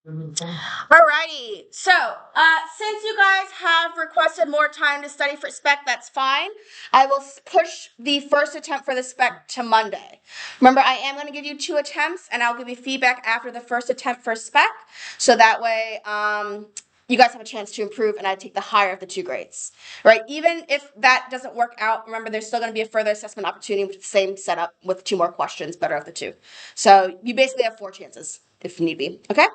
Alrighty, so since you guys have requested more time to study for spec, that's fine. I will push the first attempt for the spec to Monday. Remember, I am going to give you 2 attempts, and I'll give you feedback after the first attempt for spec, so that way you guys have a chance to improve, and I take the higher of the 2 grades. Right? Even if that doesn't work out, remember there's still going to be a further assessment opportunity with the same setup with 2 more questions, better of the 2. So you basically have 4 chances if need be. Okay.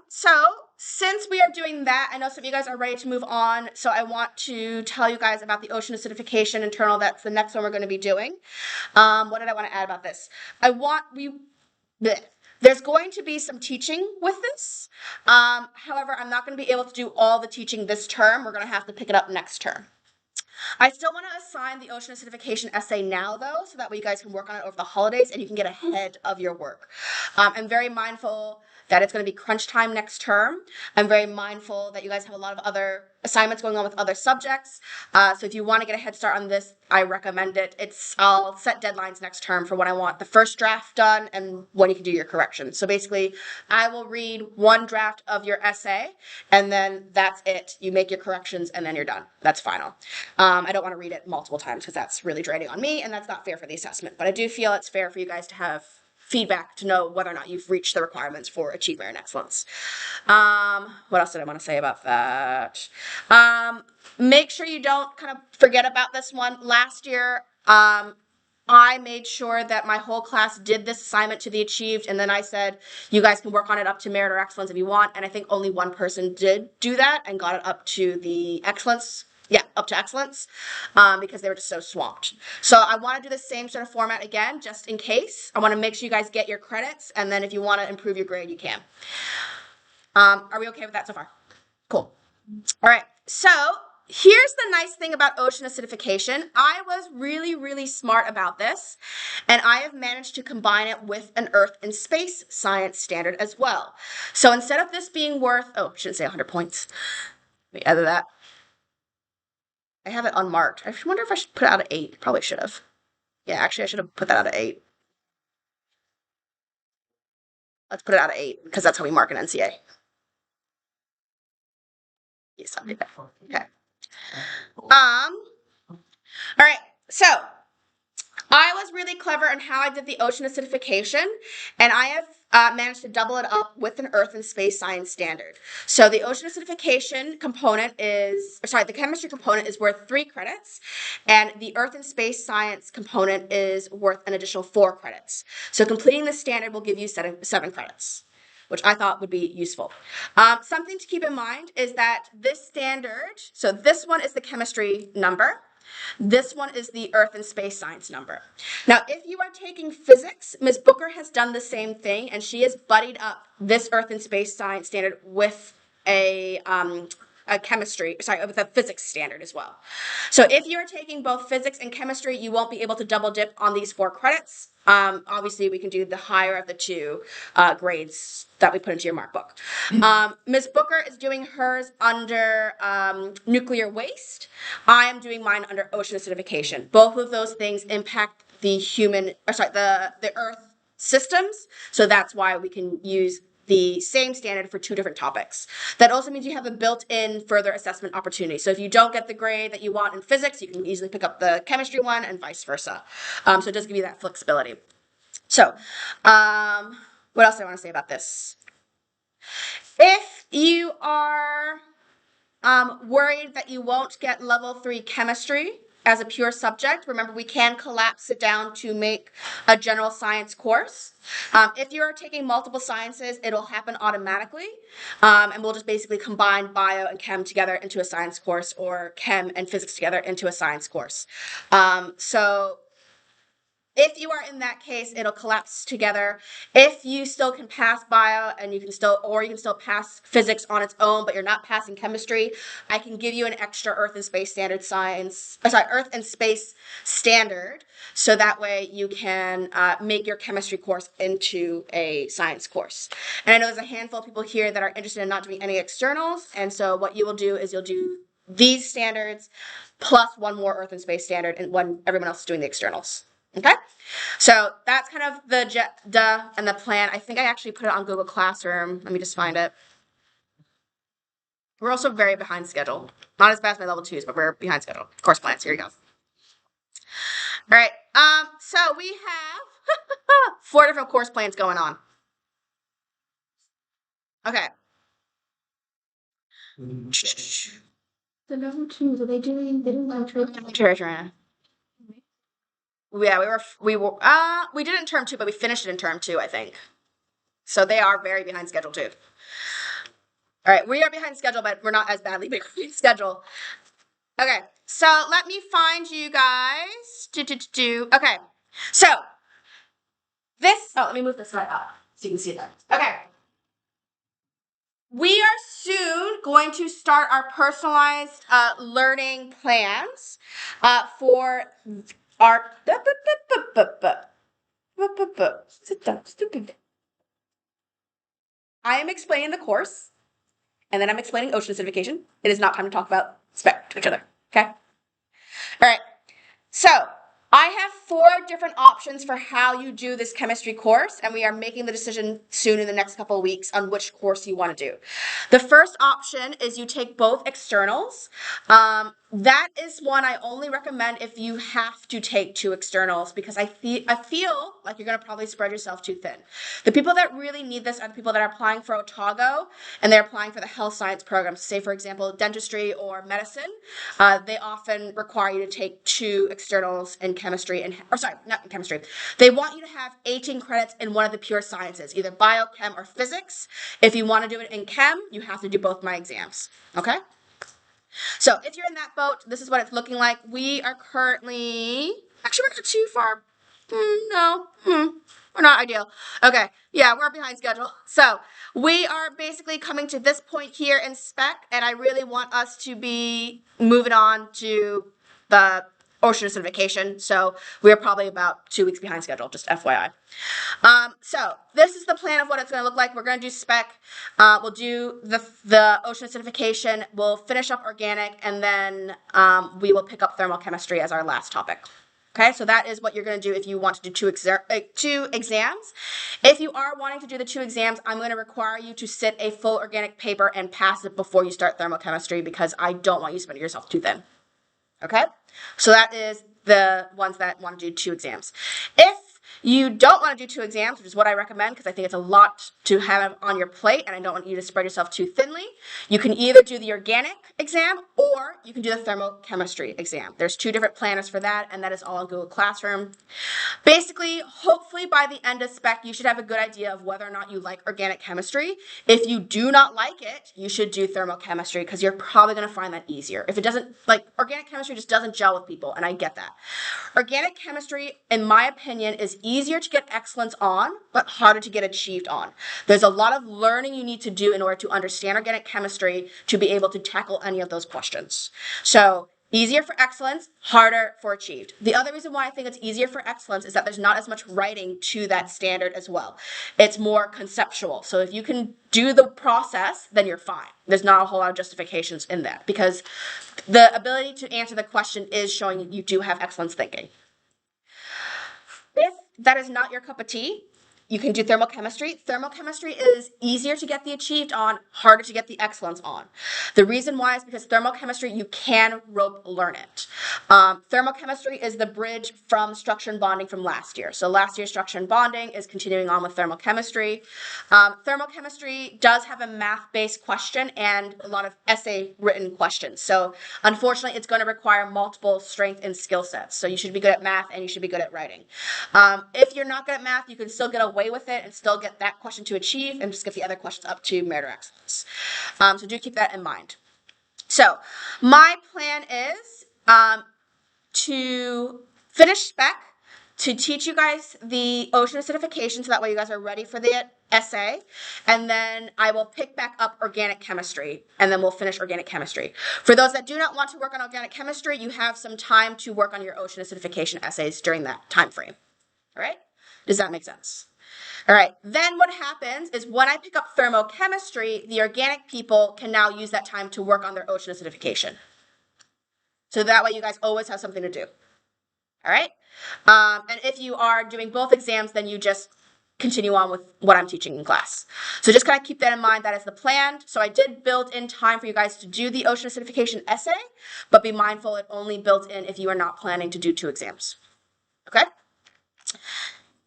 So since we are doing that, I know some of you guys are ready to move on, so I want to tell you guys about the ocean acidification internal. That's the next one we're going to be doing. What did I want to add about this? There's going to be some teaching with this. However, I'm not going to be able to do all the teaching this term. We're going to have to pick it up next term. I still want to assign the ocean acidification essay now, though, so that way you guys can work on it over the holidays and you can get ahead of your work. I'm very mindful that it's going to be crunch time next term. I'm very mindful that you guys have a lot of other assignments going on with other subjects. So if you want to get a head start on this, I recommend it. I'll set deadlines next term for when I want the first draft done and when you can do your corrections. So basically, I will read 1 draft of your essay, and then that's it. You make your corrections, and then you're done. That's final. I don't want to read it multiple times because that's really draining on me, and that's not fair for the assessment. But I do feel it's fair for you guys to have feedback to know whether or not you've reached the requirements for achievement and excellence. What else did I want to say about that? Make sure you don't kind of forget about this one. Last year, I made sure that my whole class did this assignment to the achieved, and then I said, you guys can work on it up to merit or excellence if you want, and I think only 1 person did do that and got it up to the excellence. Yeah, up to excellence, because they were just so swamped. So I want to do the same sort of format again, just in case. I want to make sure you guys get your credits, and then if you want to improve your grade, you can. Are we okay with that so far? Cool. All right, so here's the nice thing about ocean acidification. I was really, really smart about this, and I have managed to combine it with an Earth and Space science standard as well. So instead of this being worth, I shouldn't say 100 points. Let me edit that. I have it unmarked. I wonder if I should put it out of 8. Probably should have. Yeah, actually, I should have put that out of 8. Let's put it out of 8, because that's how we mark an NCA. Yes, I'll do that. Okay. All right, so I was really clever in how I did the ocean acidification, and I have managed to double it up with an Earth and Space science standard. So the ocean acidification component the chemistry component is worth 3 credits, and the Earth and Space science component is worth an additional 4 credits. So completing the standard will give you 7 credits, which I thought would be useful. Something to keep in mind is that this standard, so this one is the chemistry number. This one is the Earth and Space science number. Now, if you are taking physics, Ms. Booker has done the same thing, and she has buddied up this Earth and Space science standard with a with a physics standard as well. So if you're taking both physics and chemistry, you won't be able to double dip on these 4 credits. Obviously, we can do the higher of the 2 grades that we put into your mark book. Ms. Booker is doing hers under nuclear waste. I am doing mine under ocean acidification. Both of those things impact the Earth systems, so that's why we can use the same standard for 2 different topics. That also means you have a built-in further assessment opportunity. So if you don't get the grade that you want in physics, you can easily pick up the chemistry one and vice versa. So it does give you that flexibility. So what else do I want to say about this? If you are worried that you won't get level 3 chemistry as a pure subject, remember we can collapse it down to make a general science course. If you're taking multiple sciences, it'll happen automatically, and we'll just basically combine bio and chem together into a science course, or chem and physics together into a science course. So if you are in that case, it'll collapse together. If you still can pass bio and you can still pass physics on its own, but you're not passing chemistry, I can give you an extra Earth and Space Earth and Space standard, so that way you can make your chemistry course into a science course. And I know there's a handful of people here that are interested in not doing any externals, and so what you will do is you'll do these standards plus 1 more Earth and Space standard, and when everyone else is doing the externals. Okay? So that's kind of the and the plan. I think I actually put it on Google Classroom. Let me just find it. We're also very behind schedule. Not as bad as my level 2s, but we're behind schedule. Course plans. Here you go. All right. So we have 4 different course plans going on. Okay. The level 2s, are they doing? They didn't like yeah, we did it in term 2, but we finished it in term 2, I think. So they are very behind schedule too. All right, we are behind schedule, but we're not as badly behind schedule. Okay, so let me find you guys. Okay, so this. Oh, let me move this slide up so you can see that. Okay. We are soon going to start our personalized learning plans for our. Sit down, stupid. I am explaining the course, and then I'm explaining ocean acidification. It is not time to talk about spec to each other. Okay. All right. So I have 4 different options for how you do this chemistry course, and we are making the decision soon in the next couple of weeks on which course you want to do. The first option is you take both externals. That is one I only recommend if you have to take 2 externals, because I feel like you're going to probably spread yourself too thin. The people that really need this are the people that are applying for Otago and they're applying for the health science programs. Say, for example, dentistry or medicine. They often require you to take 2 externals in chemistry not in chemistry. They want you to have 18 credits in one of the pure sciences, either bio, chem, or physics. If you want to do it in chem, you have to do both my exams. Okay? So if you're in that boat, this is what it's looking like. We are currently, actually we're not too far. We're not ideal. Okay, yeah, we're behind schedule. So we are basically coming to this point here in spec, and I really want us to be moving on to the ocean acidification. So we're probably about 2 weeks behind schedule, just FYI. So this is the plan of what it's going to look like. We're going to do spec. We'll do the ocean acidification. We'll finish up organic, and then we will pick up thermal chemistry as our last topic. Okay, so that is what you're going to do if you want to do 2 exams. If you are wanting to do the 2 exams, I'm going to require you to sit a full organic paper and pass it before you start thermochemistry, because I don't want you spreading yourself too thin. Okay, so that is the ones that want to do 2 exams. If you don't want to do 2 exams, which is what I recommend because I think it's a lot to have on your plate and I don't want you to spread yourself too thinly, you can either do the organic exam or you can do the thermochemistry exam. There's 2 different planners for that, and that is all in Google Classroom. Basically, hopefully by the end of spec, you should have a good idea of whether or not you like organic chemistry. If you do not like it, you should do thermochemistry because you're probably going to find that easier. If it doesn't, like, organic chemistry just doesn't gel with people, and I get that. Organic chemistry, in my opinion, is easier to get excellence on, but harder to get achieved on. There's a lot of learning you need to do in order to understand organic chemistry to be able to tackle any of those questions. So easier for excellence, harder for achieved. The other reason why I think it's easier for excellence is that there's not as much writing to that standard as well. It's more conceptual. So if you can do the process, then you're fine. There's not a whole lot of justifications in that because the ability to answer the question is showing you do have excellence thinking. If that is not your cup of tea, you can do thermochemistry. Thermochemistry is easier to get the achieved on, harder to get the excellence on. The reason why is because thermochemistry, you can rope learn it. Thermochemistry is the bridge from structure and bonding from last year. So last year's structure and bonding is continuing on with thermochemistry. Thermochemistry does have a math-based question and a lot of essay written questions. So unfortunately, it's going to require multiple strength and skill sets. So you should be good at math and you should be good at writing. If you're not good at math, you can still get away with it and still get that question to achieve and just get the other questions up to merit or excellence. So do keep that in mind. So my plan is to finish spec, to teach you guys the ocean acidification so that way you guys are ready for the essay, and then I will pick back up organic chemistry, and then we'll finish organic chemistry. For those that do not want to work on organic chemistry, you have some time to work on your ocean acidification essays during that time frame. All right? Does that make sense? All right, then what happens is when I pick up thermochemistry, the organic people can now use that time to work on their ocean acidification. So that way you guys always have something to do. All right. And if you are doing both exams, then you just continue on with what I'm teaching in class. So just kind of keep that in mind. That is the plan. So I did build in time for you guys to do the ocean acidification essay, but be mindful it only built in if you are not planning to do 2 exams. Okay?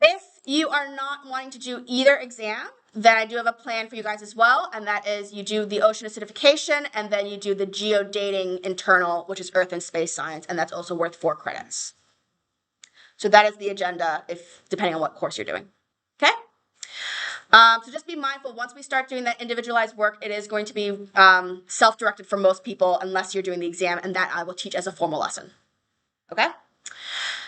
If you are not wanting to do either exam, then I do have a plan for you guys as well, and that is you do the ocean acidification, and then you do the geodating internal, which is Earth and Space Science, and that's also worth 4 credits. So that is the agenda, if depending on what course you're doing. Okay? So just be mindful, once we start doing that individualized work, it is going to be self-directed for most people unless you're doing the exam, and that I will teach as a formal lesson. Okay?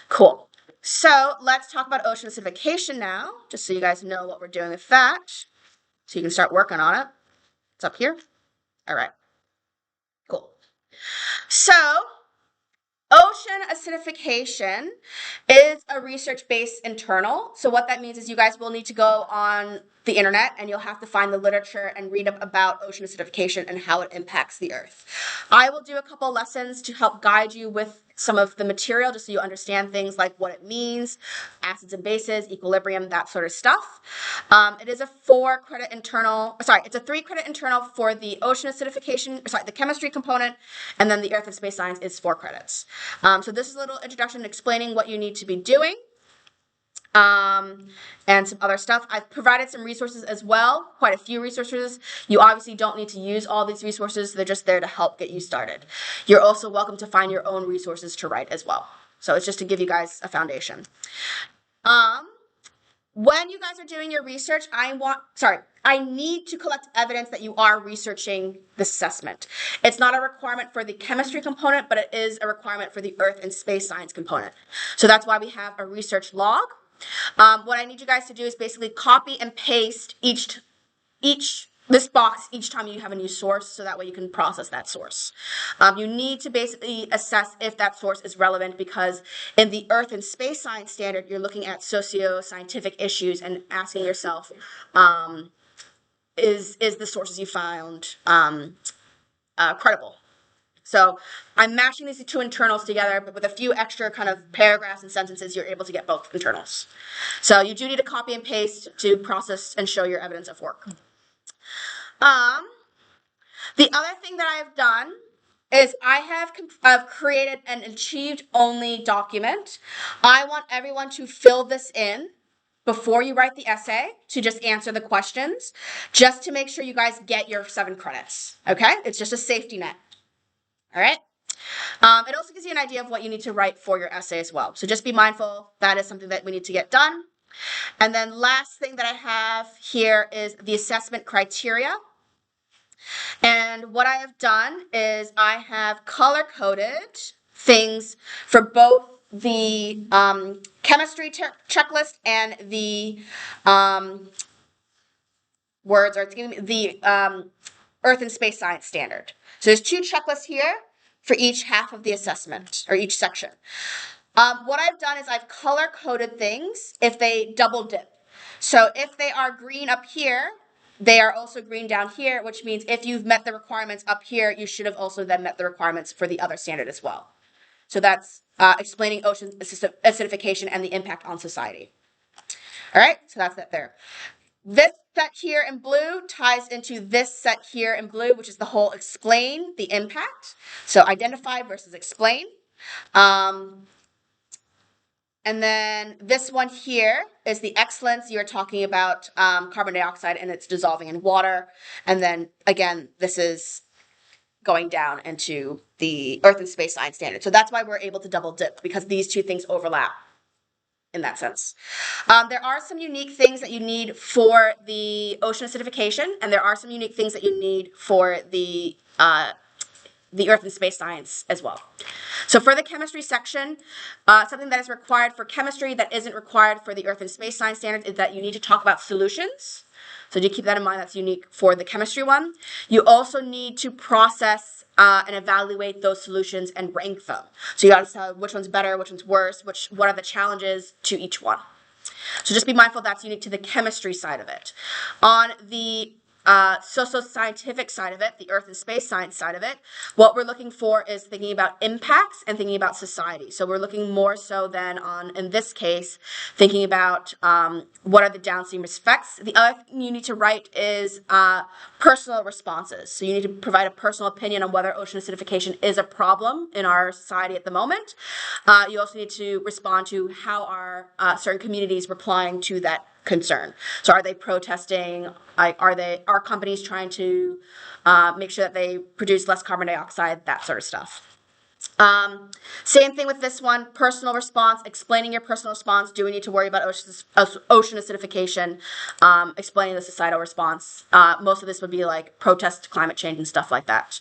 Cool. So let's talk about ocean acidification now, just so you guys know what we're doing with that. So you can start working on it. It's up here. All right. Cool. So ocean acidification is a research-based internal. So what that means is you guys will need to go on the internet and you'll have to find the literature and read up about ocean acidification and how it impacts the Earth. I will do a couple lessons to help guide you with some of the material just so you understand things like what it means, acids and bases, equilibrium, that sort of stuff. It is a 4-credit internal, it's a 3-credit internal for the ocean acidification, the chemistry component, and then the Earth and Space Science is 4 credits. So this is a little introduction explaining what you need to be doing. And some other stuff. I've provided some resources as well, quite a few resources. You obviously don't need to use all these resources. They're just there to help get you started. You're also welcome to find your own resources to write as well. So it's just to give you guys a foundation. When you guys are doing your research, I need to collect evidence that you are researching this assessment. It's not a requirement for the chemistry component, but it is a requirement for the Earth and Space Science component. So that's why we have a research log. What I need you guys to do is basically copy and paste this box each time you have a new source, so that way you can process that source. You need to basically assess if that source is relevant, because in the Earth and Space Science standard, you're looking at socio-scientific issues and asking yourself, is the sources you found credible? So I'm mashing these 2 internals together, but with a few extra kind of paragraphs and sentences, you're able to get both internals. So you do need to copy and paste to process and show your evidence of work. The other thing that I have done is I have created an achieved-only document. I want everyone to fill this in before you write the essay, to just answer the questions, just to make sure you guys get your 7 credits, okay? It's just a safety net. All right. It also gives you an idea of what you need to write for your essay as well. So just be mindful that is something that we need to get done. And then last thing that I have here is the assessment criteria. And what I have done is I have color-coded things for both the chemistry checklist and the Earth and Space Science standard. So there's 2 checklists here for each half of the assessment, or each section. What I've done is I've color-coded things if they double dip. So if they are green up here, they are also green down here, which means if you've met the requirements up here, you should have also then met the requirements for the other standard as well. So that's explaining ocean acidification and the impact on society. All right, so that's that there. This set here in blue ties into this set here in blue, which is the whole explain, the impact. So identify versus explain. And then this one here is the excellence. You're talking about carbon dioxide and it's dissolving in water. And then again, this is going down into the Earth and Space Science standard. So that's why we're able to double dip, because these 2 things overlap in that sense. There are some unique things that you need for the ocean acidification, and there are some unique things that you need for the Earth and Space Science as well. So for the chemistry section, something that is required for chemistry that isn't required for the Earth and Space Science standards is that you need to talk about solutions. So do keep that in mind. That's unique for the chemistry one. You also need to process and evaluate those solutions and rank them. So you got to decide which one's better, which one's worse, what are the challenges to each one. So just be mindful that's unique to the chemistry side of it. On the socio-scientific side of it, the earth and space science side of it, what we're looking for is thinking about impacts and thinking about society. So we're looking more so than on, in this case, thinking about what are the downstream effects. The other thing you need to write is personal responses. So you need to provide a personal opinion on whether ocean acidification is a problem in our society at the moment. You also need to respond to how are certain communities replying to that concern. So are they protesting? Are companies trying to make sure that they produce less carbon dioxide, that sort of stuff. Same thing with this one, personal response, explaining your personal response. Do we need to worry about ocean acidification? Explaining the societal response. Most of this would be like protest climate change and stuff like that.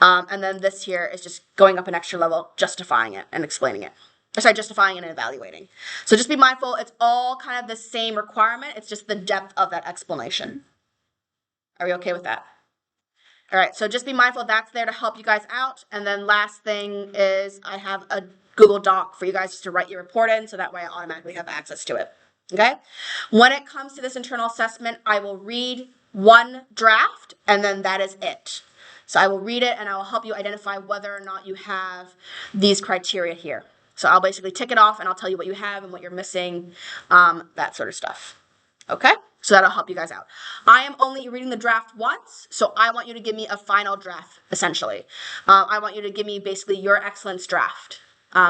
And then this here is just going up an extra level, justifying it and explaining it. Justifying and evaluating. So just be mindful, it's all kind of the same requirement, it's just the depth of that explanation. Are we okay with that? All right, so just be mindful that's there to help you guys out. And then last thing is I have a Google Doc for you guys just to write your report in, so that way I automatically have access to it. Okay? When it comes to this internal assessment, I will read one draft, and then that is it. So I will read it, and I will help you identify whether or not you have these criteria here. So I'll basically tick it off, and I'll tell you what you have and what you're missing, that sort of stuff. Okay? So that'll help you guys out. I am only reading the draft once, so I want you to give me a final draft, essentially. I want you to give me basically your excellence draft.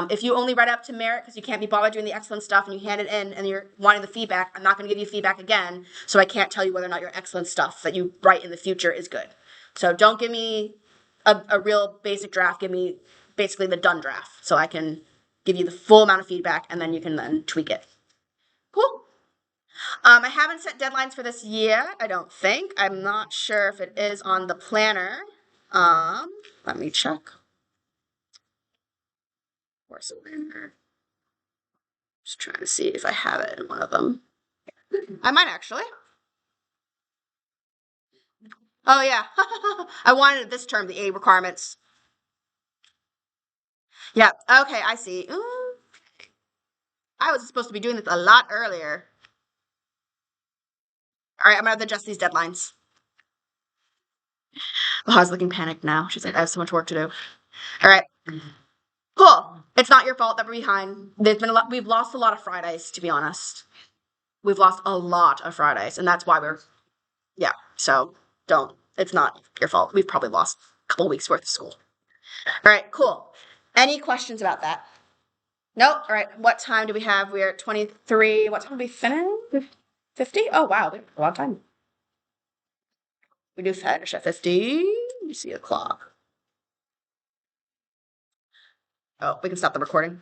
If you only write up to merit because you can't be bothered doing the excellence stuff and you hand it in and you're wanting the feedback, I'm not going to give you feedback again, so I can't tell you whether or not your excellent stuff that you write in the future is good. So don't give me a real basic draft. Give me basically the done draft so I can give you the full amount of feedback and then you can then tweak it. Cool. I haven't set deadlines for this year, I don't think. I'm not sure if it is on the planner. Let me check. Where's the planner? Just trying to see if I have it in one of them. I might actually. Oh yeah, I wanted this term, the A requirements. Yeah, okay, I see. Ooh. I was supposed to be doing this a lot earlier. All right, I'm gonna have to adjust these deadlines. Oh, I was looking panicked now. She's like, I have so much work to do. All right. Cool. It's not your fault that we're behind. There's been a lot. We've lost a lot of Fridays, to be honest. We've lost a lot of Fridays, and that's why yeah. So don't. It's not your fault. We've probably lost a couple weeks worth of school. All right. Cool. Any questions about that? Nope. All right. What time do we have? We're at 23. What time do we finish? 50? Oh wow, we have a lot of time. We do finish at 50. You see a clock. Oh, we can stop the recording.